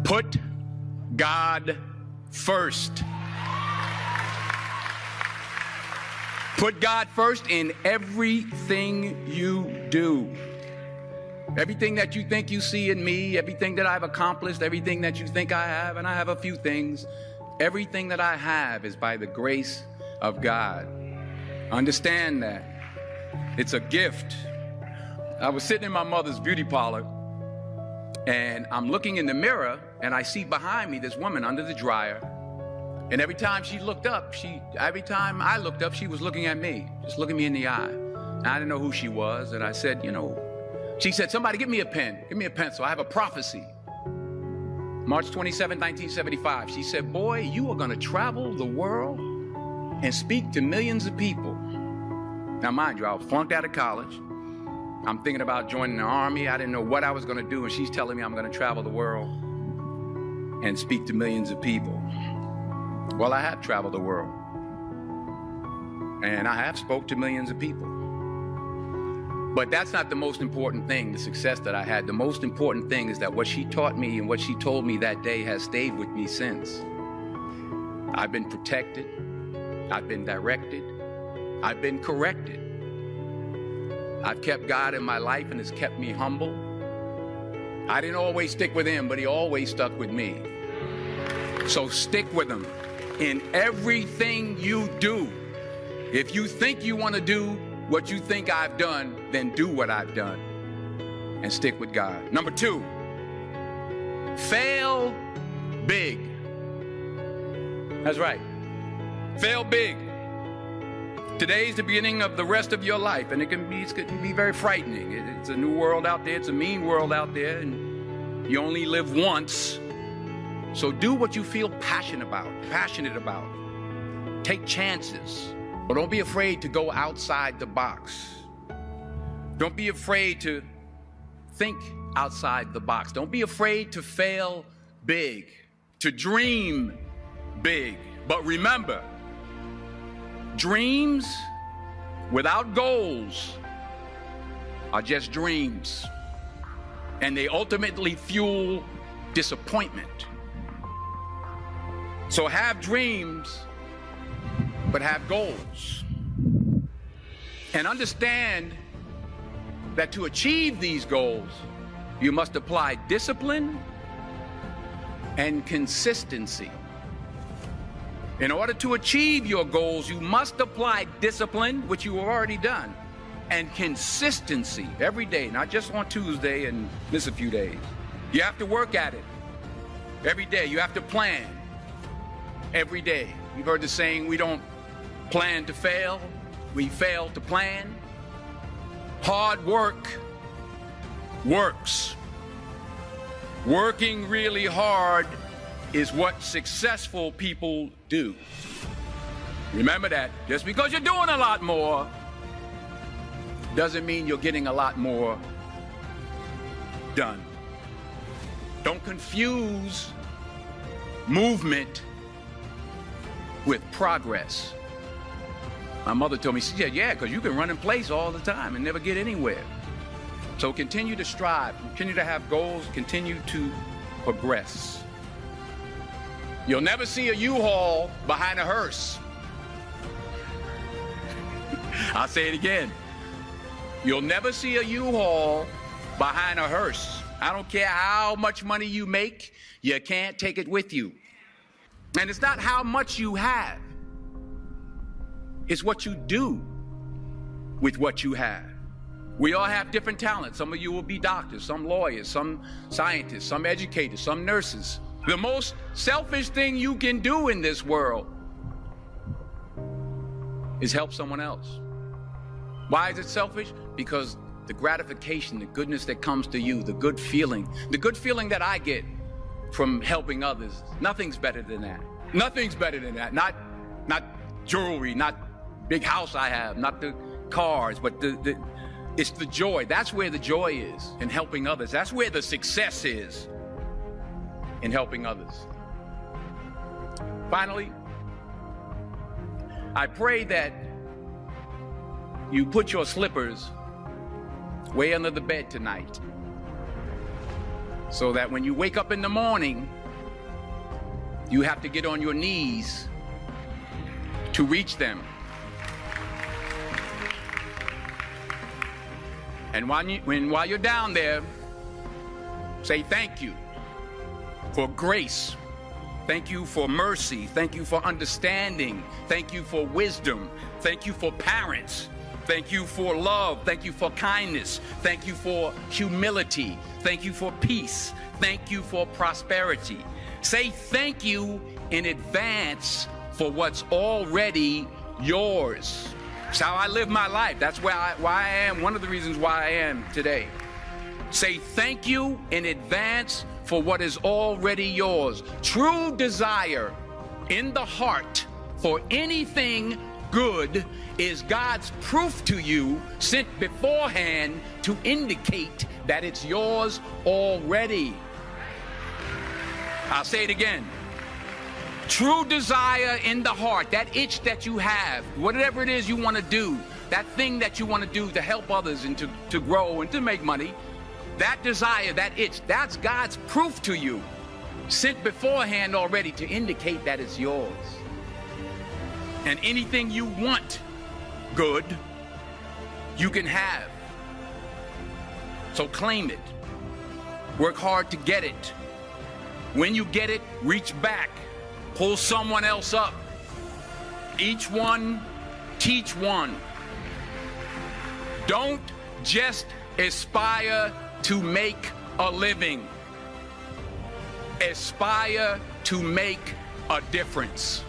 Put God first. Put God first in everything you do. Everything that you think you see in me, everything that I've accomplished, everything that you think I have, and I have a few things, everything that I have is by the grace of God. Understand that. It's a gift. I was sitting in my mother's beauty parlor, and I'm looking in the mirror, and I see behind me this woman under the dryer. And every time I looked up, she was looking at me, just looking me in the eye. And I didn't know who she was, and I said, she said, somebody give me a pen, give me a pencil. I have a prophecy. March 27, 1975. She said, boy, you are going to travel the world and speak to millions of people. Now, mind you, I was flunked out of college. I'm thinking about joining the army. I didn't know what I was going to do. And she's telling me I'm going to travel the world and speak to millions of people. Well, I have traveled the world. And I have spoke to millions of people. But that's not the most important thing, the success that I had. The most important thing is that what she taught me and what she told me that day has stayed with me since. I've been protected. I've been directed. I've been corrected. I've kept God in my life, and it's kept me humble. I didn't always stick with him, but he always stuck with me. So stick with him in everything you do. If you think you want to do what you think I've done, then do what I've done and stick with God. Number 2, fail big. That's right. Fail big. Today's the beginning of the rest of your life, and it can be very frightening. It's a new world out there. It's a mean world out there, and you only live once. So do what you feel passionate about. Take chances. But don't be afraid to go outside the box. Don't be afraid to think outside the box. Don't be afraid to fail big, to dream big. But remember, dreams without goals are just dreams. And they ultimately fuel disappointment. So have dreams, but have goals. And understand that to achieve these goals, you must apply discipline and consistency. In order to achieve your goals, you must apply discipline, which you have already done, and consistency every day, not just on Tuesday and miss a few days. You have to work at it every day. You have to plan every day. You've heard the saying, we don't plan to fail, we fail to plan. Hard work works. Working really hard is what successful people do. Remember that. Just because you're doing a lot more doesn't mean you're getting a lot more done. Don't confuse movement with progress. My mother told me, she said, yeah, because you can run in place all the time and never get anywhere. So continue to strive, continue to have goals, continue to progress. You'll never see a U-Haul behind a hearse. I'll say it again. You'll never see a U-Haul behind a hearse. I don't care how much money you make, you can't take it with you. And it's not how much you have. It's what you do with what you have. We all have different talents. Some of you will be doctors, some lawyers, some scientists, some educators, some nurses. The most selfish thing you can do in this world is help someone else. Why is it selfish? Because the gratification, the goodness that comes to you, the good feeling that I get from helping others, nothing's better than that. Nothing's better than that. Not jewelry, not big house I have, not the cars, but it's the joy. That's where the joy is, in helping others. That's where the success is, in helping others. Finally, I pray that you put your slippers way under the bed tonight. so that when you wake up in the morning, you have to get on your knees to reach them. And while you're down there, say thank you for grace. Thank you for mercy. Thank you for understanding. Thank you for wisdom. Thank you for parents. Thank you for love. Thank you for kindness. Thank you for humility. Thank you for peace. Thank you for prosperity. Say thank you in advance for what's already yours. It's how I live my life. That's why I am, one of the reasons why I am today. Say thank you in advance for what is already yours. True desire in the heart for anything good is God's proof to you, sent beforehand to indicate that it's yours already. I'll say it again. True desire in the heart, that itch that you have, whatever it is you want to do, that thing that you want to do to help others and to grow and to make money, that desire, that itch, that's God's proof to you, sent beforehand already to indicate that it's yours. And anything you want good, you can have. So claim it. Work hard to get it. When you get it, reach back. Pull someone else up. Each one, teach one. Don't just aspire to make a living. Aspire to make a difference.